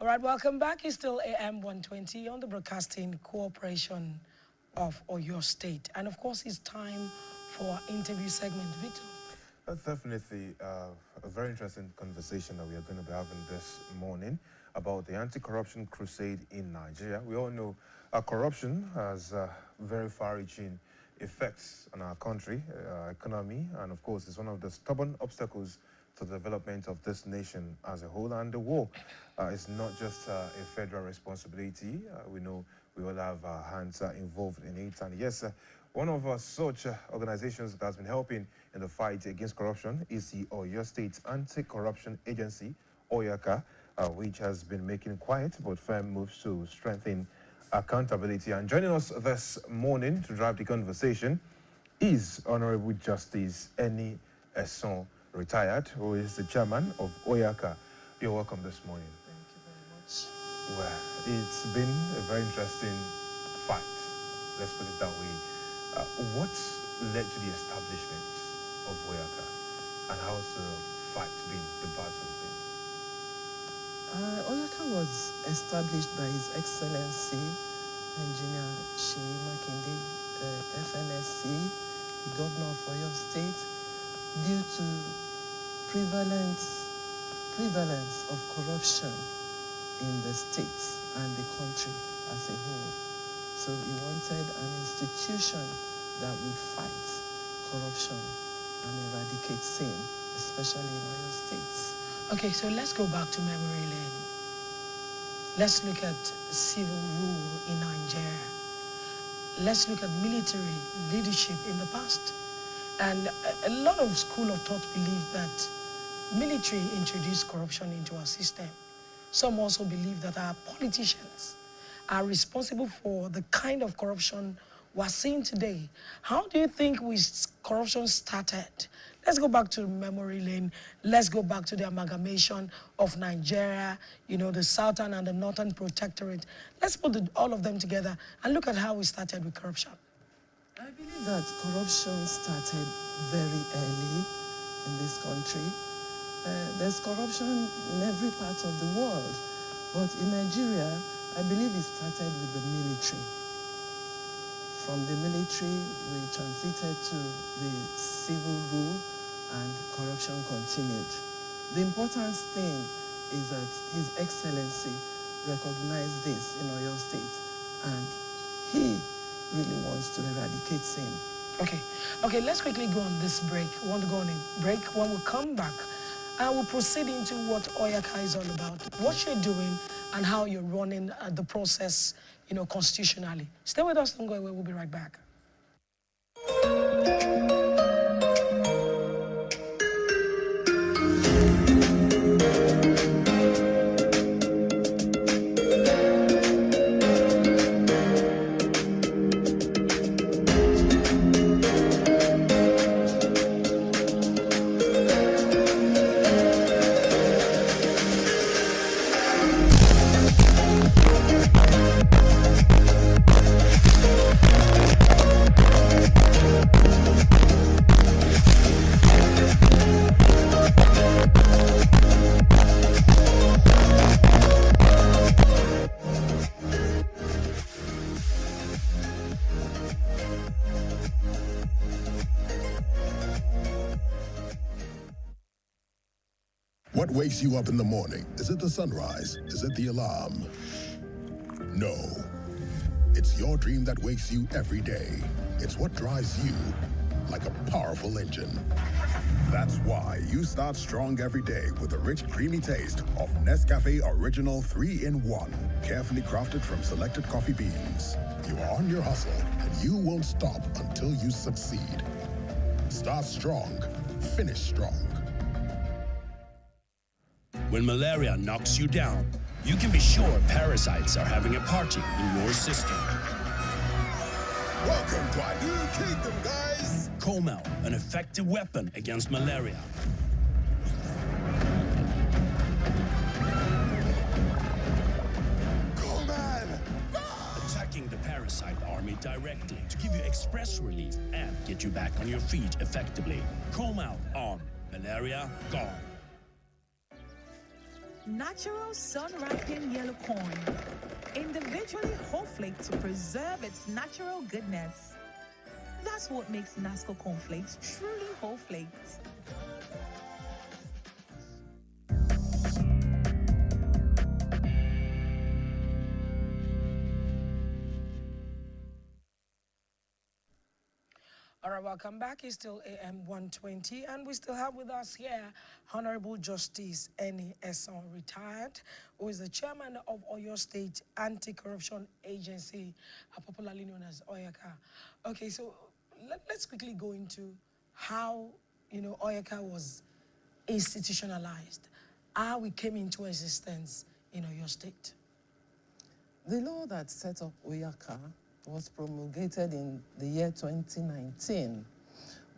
All right, welcome back. It's still AM 120 on the Broadcasting Corporation of Oyo State. And of course, it's time for our interview segment. Victor. That's definitely a very interesting conversation that we are going to be having this morning about the anti-corruption crusade in Nigeria. We all know corruption has very far-reaching effects on our country, our economy, and of course, it's one of the stubborn obstacles to the development of this nation as a whole. And the war is not just a federal responsibility. We know we all have our hands involved in it. And yes, one of such organizations that has been helping in the fight against corruption is the Oyo State Anti-Corruption Agency, OYACA, which has been making quiet but firm moves to strengthen accountability. And joining us this morning to drive the conversation is Honorable Justice Eni Esson, retired, who is the chairman of OYACA. You're welcome this morning. Thank you very much. Well, it's been a very interesting fight, let's put it that way. What led to the establishment of OYACA, and how's the fight been, the battle been? OYACA was established by His Excellency Engineer Sheyi Makinde, FNSC, the Governor of Oyo State, due to prevalence of corruption in the state and the country as a whole. So he wanted an institution that would fight corruption and eradicate sin, especially in Oyo State. Okay, so let's go back to memory lane. Let's look at civil rule in Nigeria. Let's look at military leadership in the past. And a lot of school of thought believe that military introduced corruption into our system. Some also believe that our politicians are responsible for the kind of corruption we're seeing today. How do you think corruption started? Let's go back to memory lane. Let's go back to the amalgamation of Nigeria, you know, the Southern and the Northern Protectorate. Let's put all of them together and look at how we started with corruption. I believe that corruption started very early in this country. There's corruption in every part of the world, but in Nigeria, I believe it started with the military. From the military, we transited to the civil rule, and corruption continued. The important thing is that His Excellency recognized this in Oyo State, and he really wants to eradicate sin. Okay, let's quickly go on this break. We want to go on a break. When we come back, I will proceed into what OYACA is all about, what you're doing, and how you're running the process, you know, constitutionally. Stay with us, don't go away, we'll be right back. What wakes you up in the morning? Is it the sunrise? Is it the alarm? No. It's your dream that wakes you every day. It's what drives you like a powerful engine. That's why you start strong every day with the rich, creamy taste of Nescafe Original 3-in-1, carefully crafted from selected coffee beans. You are on your hustle, and you won't stop until you succeed. Start strong, finish strong. When malaria knocks you down, you can be sure parasites are having a party in your system. Welcome to our new kingdom, guys! Comel, an effective weapon against malaria. Attacking the parasite army directly to give you express relief and get you back on your feet effectively. Comel on, malaria gone. natural sun-ripened yellow corn, individually whole-flaked to preserve its natural goodness. That's what makes Nasco cornflakes truly whole-flaked. All right, welcome back. It's still AM 120, and we still have with us here Honorable Justice Eni Esson, retired, who is the chairman of Oyo State Anti-Corruption Agency, popularly known as Oyaka. Okay, so let's quickly go into how, Oyaka was institutionalized, how we came into existence in Oyo State. The law that set up Oyaka was promulgated in the year 2019,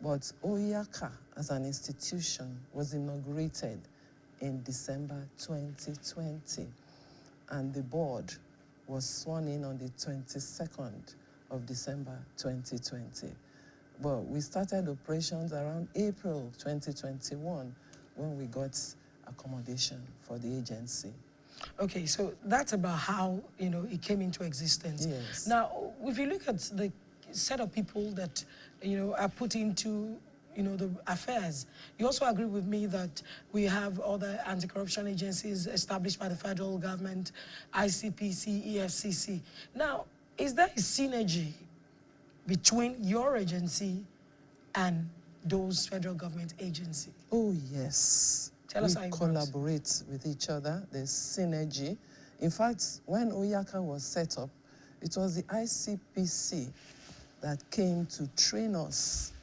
but Oyaka as an institution was inaugurated in December 2020, and the board was sworn in on the 22nd of December 2020. But we started operations around April 2021 when we got accommodation for the agency. Okay, so that's about how, it came into existence. Yes. Now, if you look at the set of people that, are put into, the affairs, you also agree with me that we have other anti-corruption agencies established by the federal government, ICPC, EFCC. Now, is there a synergy between your agency and those federal government agencies? Oh, yes. Tell us how we it collaborate with each other. There's synergy. In fact, when Oyaka was set up, it was the ICPC that came to train us.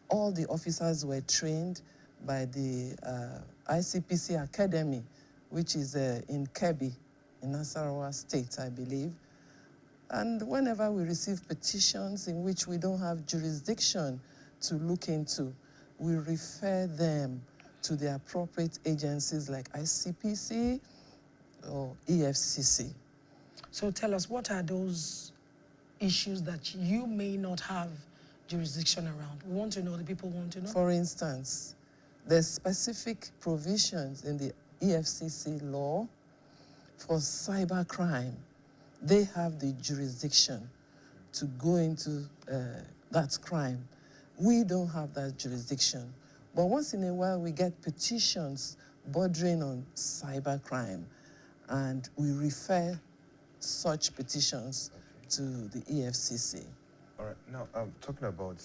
All the officers were trained by the ICPC Academy, which is in Kebbi, in Nasarawa State, I believe. And whenever we receive petitions in which we don't have jurisdiction to look into, we refer them to the appropriate agencies like ICPC or EFCC. So tell us, what are those issues that you may not have jurisdiction around? We want to know, the people want to know. For instance, there's specific provisions in the EFCC law for cybercrime. They have the jurisdiction to go into that crime. We don't have that jurisdiction. But once in a while, we get petitions bordering on cybercrime, and we refer such petitions to the EFCC. All right. Now, talking about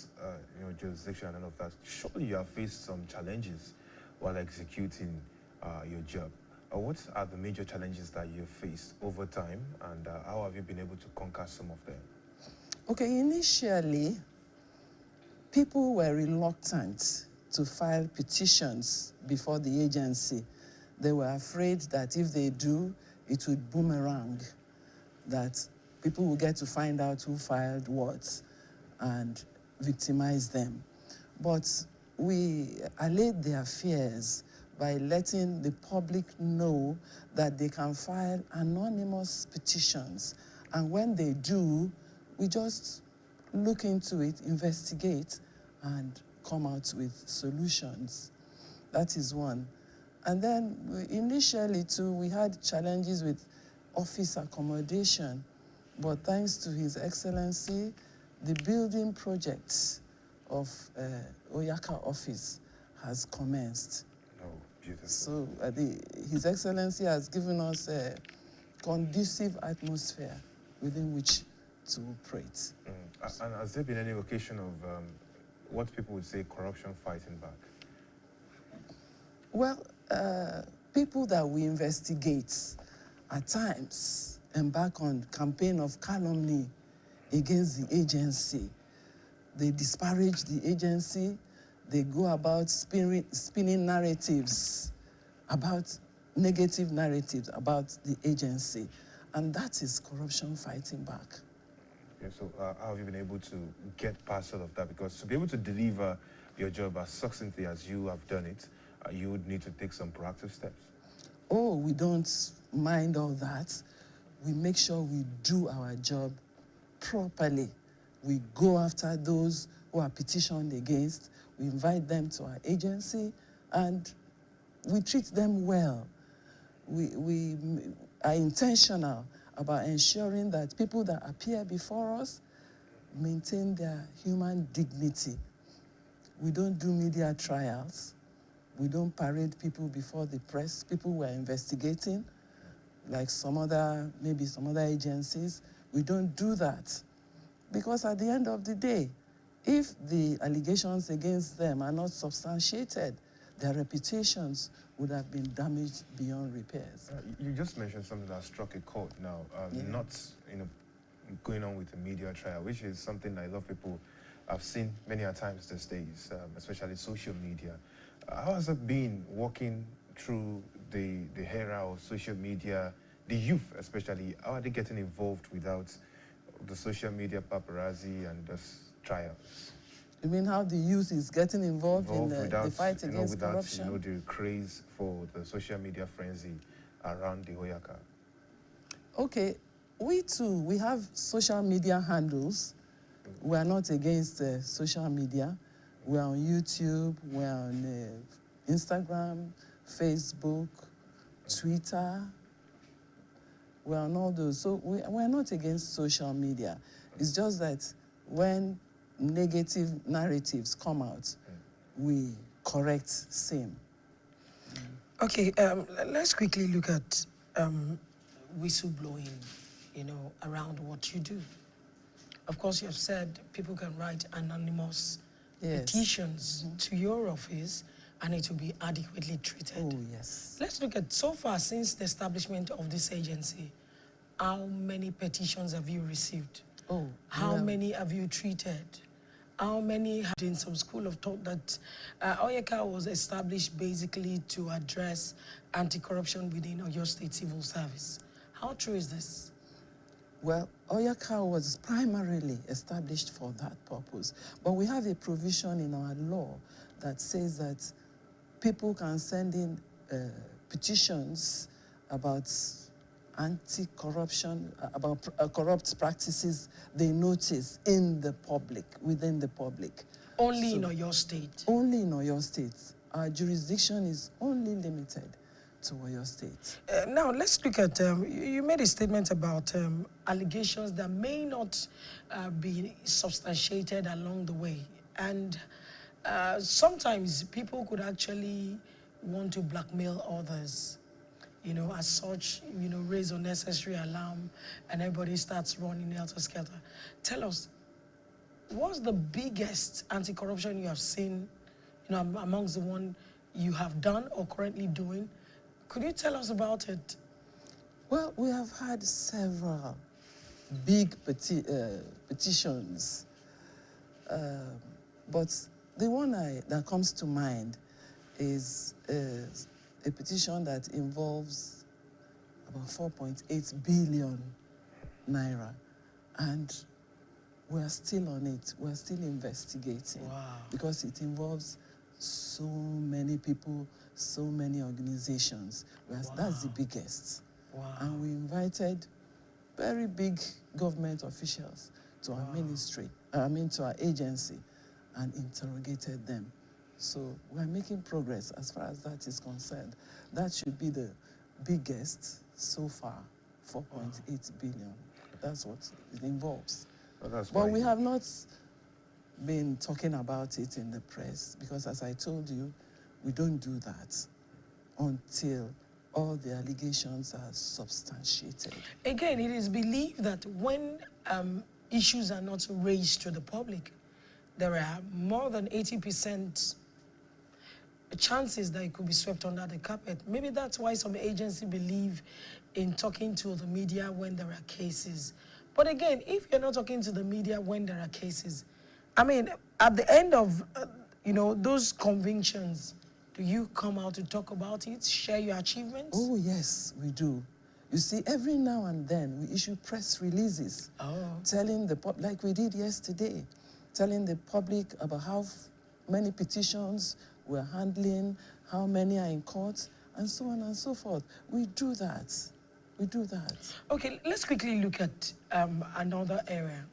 jurisdiction and all of that, surely you have faced some challenges while executing your job. What are the major challenges that you've faced over time, and how have you been able to conquer some of them? Okay, initially, people were reluctant to file petitions before the agency. They were afraid that if they do, it would boomerang, that people will get to find out who filed what and victimize them. But we allayed their fears by letting the public know that they can file anonymous petitions. And when they do, we just look into it, investigate, and come out with solutions. That is one. And then initially too, we had challenges with office accommodation, but thanks to His Excellency, the building project of Oyaka office has commenced. Oh, beautiful. So His Excellency has given us a conducive atmosphere within which to operate. And has there been any occasion of what people would say corruption fighting back? Well, people that we investigate at times embark on campaign of calumny against the agency. They disparage the agency. They go about spinning narratives about negative narratives about the agency. And that is corruption fighting back. Okay, so how have you been able to get past all of that? Because to be able to deliver your job as succinctly as you have done it, you would need to take some proactive steps. Oh, we don't mind all that. We make sure we do our job properly. We go after those who are petitioned against. We invite them to our agency, and we treat them well. we are intentional about ensuring that people that appear before us maintain their human dignity. We don't do media trials. We don't parade people before the press, people we're investigating, like maybe some other agencies. We don't do that. Because at the end of the day, if the allegations against them are not substantiated, their reputations would have been damaged beyond repairs. You just mentioned something that struck a chord now, not going on with the media trial, which is something that a lot of people have seen many a times these days, especially social media. How has it been walking through the era of social media, the youth especially? How are they getting involved without the social media paparazzi and the trials? You mean how the youth is getting involved in the fight against without, corruption? The craze for the social media frenzy around the Oyaka? Okay, we too, we have social media handles. We are not against social media. We're on YouTube, we're on Instagram, Facebook, Twitter. We're on all those. So we're not against social media. It's just that when negative narratives come out, we correct same. Okay, let's quickly look at whistleblowing, around what you do. Of course, you have said people can write anonymous petitions to your office and it will be adequately treated. Oh, yes. Let's look at, so far since the establishment of this agency, how many petitions have you received? Oh, how many have you treated? How many have in some school of thought that Oyeka was established basically to address anti-corruption within Oyo State Civil Service? How true is this? Well, Oyaka was primarily established for that purpose. But we have a provision in our law that says that people can send in petitions about anti-corruption, about corrupt practices they notice in the public, within the public. Only in Oyo State? Only in Oyo State. Our jurisdiction is only limited to Oyo State. Now, let's look at, you made a statement about allegations that may not be substantiated along the way. And sometimes people could actually want to blackmail others, as such, raise unnecessary alarm and everybody starts running helter-skelter. Tell us, what's the biggest anti-corruption you have seen, amongst the one you have done or currently doing? Could you tell us about it? Well, we have had several big petitions, but the one that comes to mind is a petition that involves about 4.8 billion naira, and we're still on it. We're still investigating. Wow. Because it involves so many people, so many organizations. That's the biggest. Wow. And we invited very big government officials to our ministry, to our agency, and interrogated them. So we're making progress as far as that is concerned. That should be the biggest so far, 4.8 billion. That's what it involves. Well, but we have not been talking about it in the press because, as I told you, we don't do that until all the allegations are substantiated. Again, it is believed that when issues are not raised to the public, there are more than 80% chances that it could be swept under the carpet. Maybe that's why some agencies believe in talking to the media when there are cases. But again, if you're not talking to the media when there are cases, I mean, at the end of, those convictions, do you come out to talk about it, share your achievements? Oh, yes, we do. You see, every now and then we issue press releases telling the public, like we did yesterday, telling the public about how many petitions we're handling, how many are in court, and so on and so forth. We do that. We do that. Okay, let's quickly look at another area.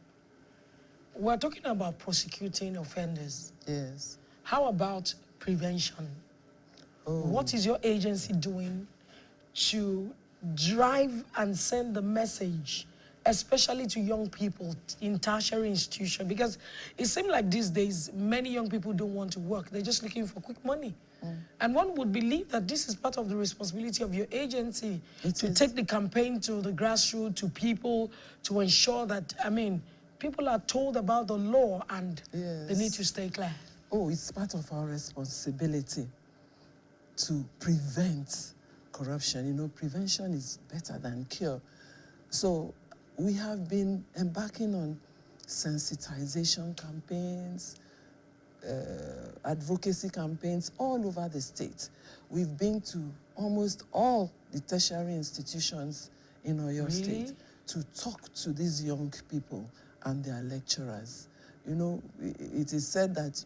We're talking about prosecuting offenders. Yes. How about prevention? Oh. What is your agency doing should drive and send the message, especially to young people in tertiary institutions? Because it seems like these days, many young people don't want to work. They're just looking for quick money. And one would believe that this is part of the responsibility of your agency to take the campaign to the grassroots, to people, to ensure that, I mean, people are told about the law and they need to stay clear. Oh, it's part of our responsibility to prevent corruption. You know, prevention is better than cure. So we have been embarking on sensitization campaigns, advocacy campaigns all over the state. We've been to almost all the tertiary institutions in Oyo State to talk to these young people and their lecturers. You know, it is said that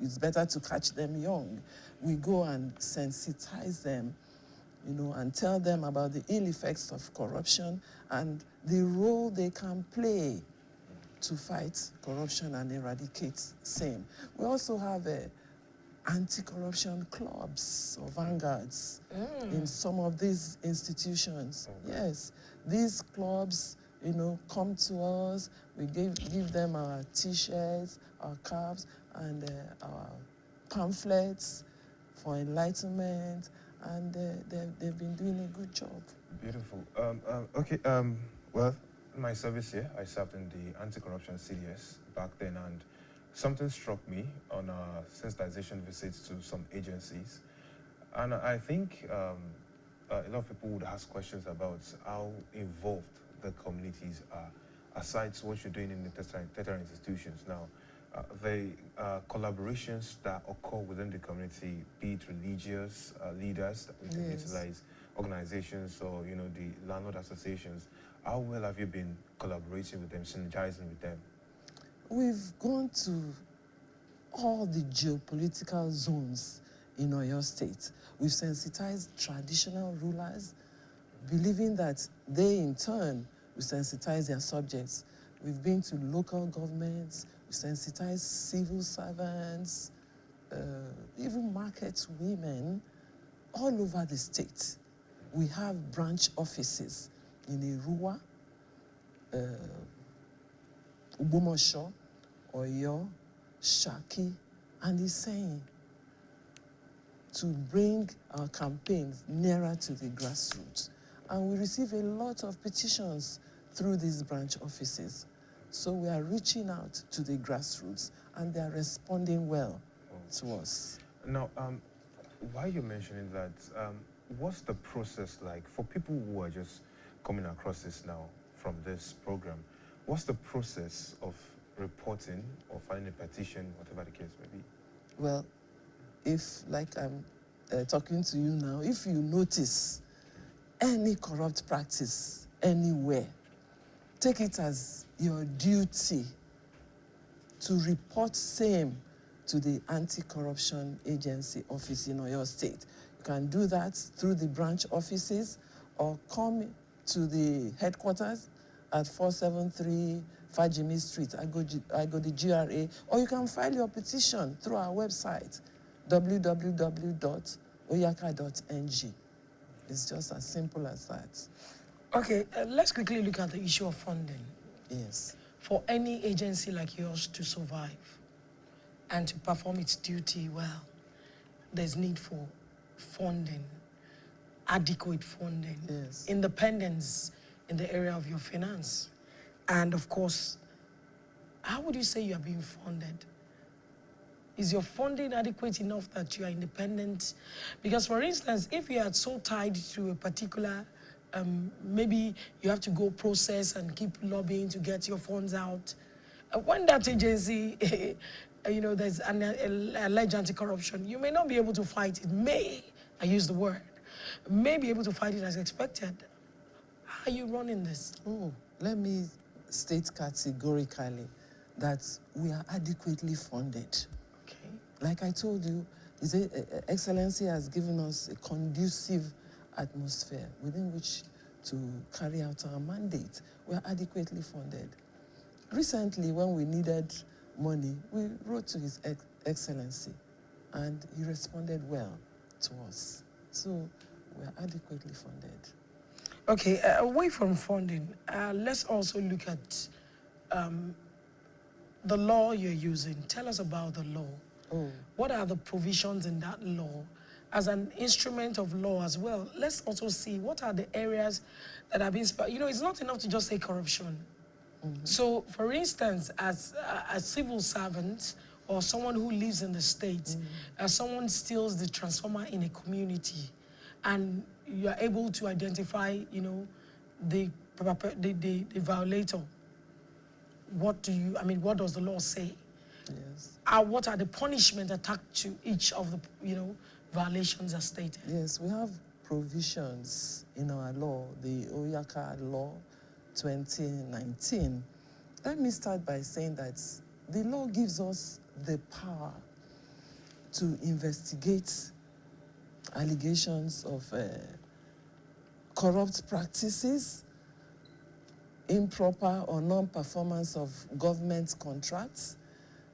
it's better to catch them young. We go and sensitize them, you know, and tell them about the ill effects of corruption and the role they can play to fight corruption and eradicate same. We also have anti-corruption clubs or vanguards in some of these institutions. Yes, these clubs, you know, come to us. We give them our T-shirts, our caps, and our pamphlets for enlightenment, and they've been doing a good job. Beautiful. Okay. Well, my service here, I served in the anti-corruption CDS back then, and something struck me on our sensitization visits to some agencies. And I think a lot of people would ask questions about how involved the communities are, aside what you're doing in the tertiary institutions. Now, the collaborations that occur within the community, be it religious leaders that we can utilize, organizations, or, you know, the landlord associations, how well have you been collaborating with them, synergizing with them? We've gone to all the geopolitical zones in Oyo State. We've sensitized traditional rulers, believing that they, in turn, will sensitize their subjects. We've been to local governments, we sensitized civil servants, even market women, all over the state. We have branch offices in Irua, Ubomosho, Oyo, Shaki, and Iseyin, to bring our campaigns nearer to the grassroots. And we receive a lot of petitions through these branch offices. So we are reaching out to the grassroots, and they are responding well to us. Now, why you're mentioning that, what's the process like for people who are just coming across this now from this program? What's the process of reporting or filing a petition, whatever the case may be? Well, if, like I'm talking to you now, if you notice any corrupt practice anywhere, take it as your duty to report same to the Anti-Corruption Agency office in Oyo State. You can do that through the branch offices or come to the headquarters at 473 Fajimi Street, Agodi GRA, or you can file your petition through our website, www.oyaka.ng. It's just as simple as that. Okay, let's quickly look at the issue of funding. Yes. For any agency like yours to survive and to perform its duty well, there's need for funding, adequate funding, independence in the area of your finance. And of course, how would you say you are being funded? Is your funding adequate enough that you are independent? Because, for instance, if you are so tied to a particular, maybe you have to go process and keep lobbying to get your funds out. When that agency, you know, there's an alleged anti-corruption, you may not be able to fight it. I use the word, may be able to fight it as expected. How are you running this? Oh, let me state categorically that we are adequately funded. Okay. Like I told you, His Excellency has given us a conducive atmosphere within which to carry out our mandate. We are adequately funded. Recently, when we needed money, we wrote to His Excellency, and he responded well to us. So we are adequately funded. Okay, away from funding, let's also look at the law you're using. Tell us about the law. Oh. What are the provisions in that law? As an instrument of law as well, let's also see what are the areas that have been, it's not enough to just say corruption. So, for instance, as a civil servant or someone who lives in the state, as someone steals the transformer in a community, and you are able to identify, the violator, what does the law say? Yes. What are the punishments attached to each of the, violations as stated? Yes, we have provisions in our law, the Oyaka Law 2019. Let me start by saying that the law gives us the power to investigate allegations of corrupt practices, improper or non-performance of government contracts.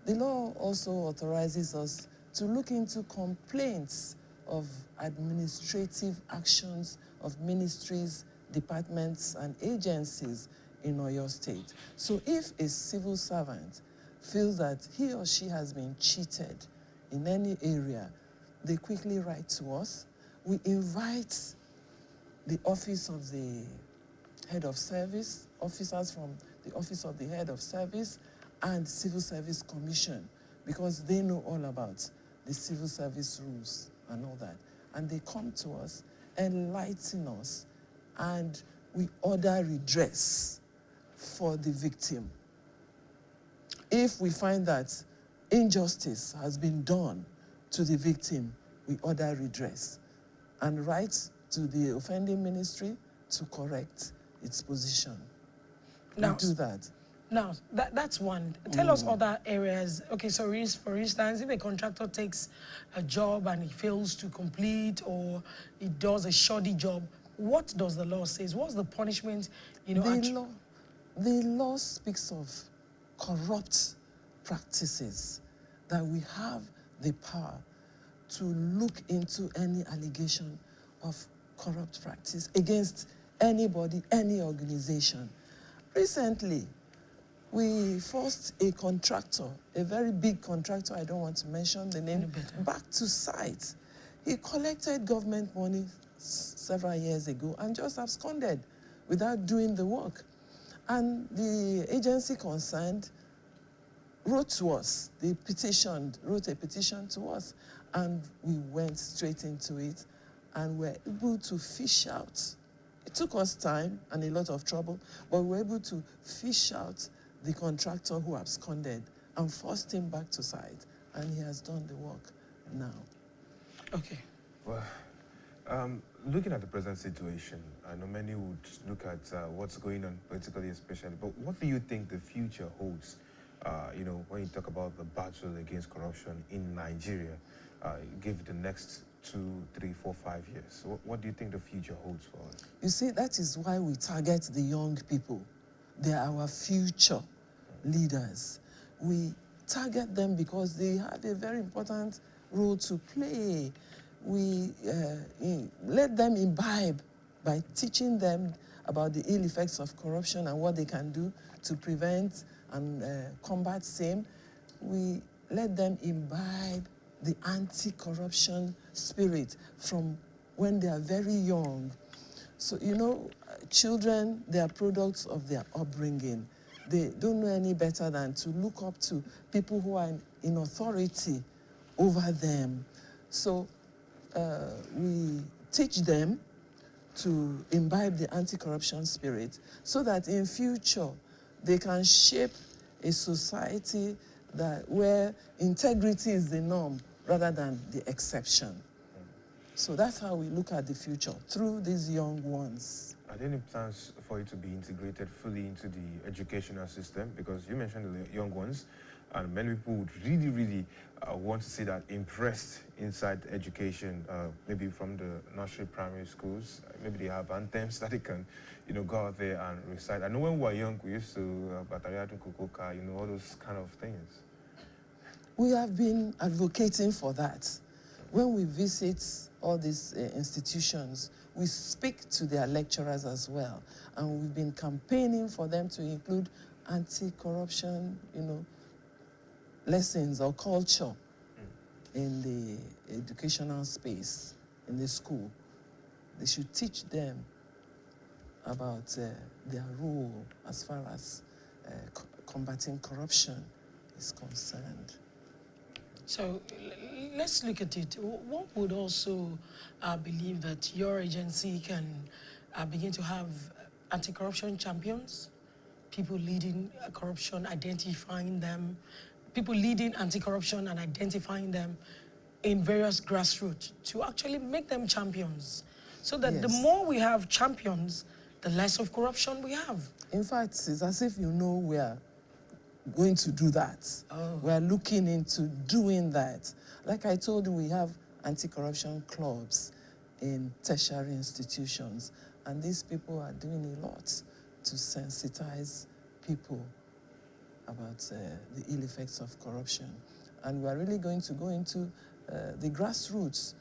The law also authorizes us to look into complaints of administrative actions of ministries, departments, and agencies in Oyo State. So if a civil servant feels that he or she has been cheated in any area, they quickly write to us. We invite the office of the head of service, officers from the office of the head of service, and Civil Service Commission, because they know all about the civil service rules and all that. And they come to us, enlighten us, and we order redress for the victim. If we find that injustice has been done to the victim, we order redress and write to the offending ministry to correct its position. Now, we do that. Now, that's one. Tell us other areas. Okay, so for instance, if a contractor takes a job and he fails to complete, or he does a shoddy job, what does the law say? What's the punishment? The law speaks of corrupt practices, that we have the power to look into any allegation of corrupt practice against anybody, any organization. Recently, we forced a contractor, a very big contractor, I don't want to mention the name, back to site. He collected government money several years ago and just absconded without doing the work. And the agency concerned wrote to us, wrote a petition to us, and we went straight into it and were able to fish out. It took us time and a lot of trouble, but we were able to fish out the contractor who absconded and forced him back to site, and he has done the work now. Okay. Well, looking at the present situation, I know many would look at what's going on politically especially, but what do you think the future holds, when you talk about the battle against corruption in Nigeria, give the next 2, 3, 4, 5 years? What do you think the future holds for us? You see, that is why we target the young people. They are our future leaders. We target them because they have a very important role to play. We let them imbibe by teaching them about the ill effects of corruption and what they can do to prevent and combat same. We let them imbibe the anti-corruption spirit from when they are very young. So, children, they are products of their upbringing. They don't know any better than to look up to people who are in authority over them. So we teach them to imbibe the anti-corruption spirit so that in future they can shape a society where integrity is the norm rather than the exception. So that's how we look at the future, through these young ones. Are there any plans for it to be integrated fully into the educational system? Because you mentioned the young ones, and many people would really, really want to see that impressed inside education, maybe from the nursery, primary schools. Maybe they have anthems that they can, go out there and recite. I know when we were young, we used to, Batariatu Kukuka, all those kind of things. We have been advocating for that. when we visit all these institutions, we speak to their lecturers as well. And we've been campaigning for them to include anti-corruption, lessons or culture in the educational space, in the school. They should teach them about their role as far as combating corruption is concerned. So let's look at it. One would also believe that your agency can begin to have anti-corruption champions, people leading corruption, identifying them, people leading anti-corruption and identifying them in various grassroots to actually make them champions. So that the more we have champions, the less of corruption we have. In fact, it's as if we are going to do that. Oh. We are looking into doing that. Like I told you, we have anti-corruption clubs in tertiary institutions, and these people are doing a lot to sensitize people about the ill effects of corruption. And we are really going to go into the grassroots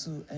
to encourage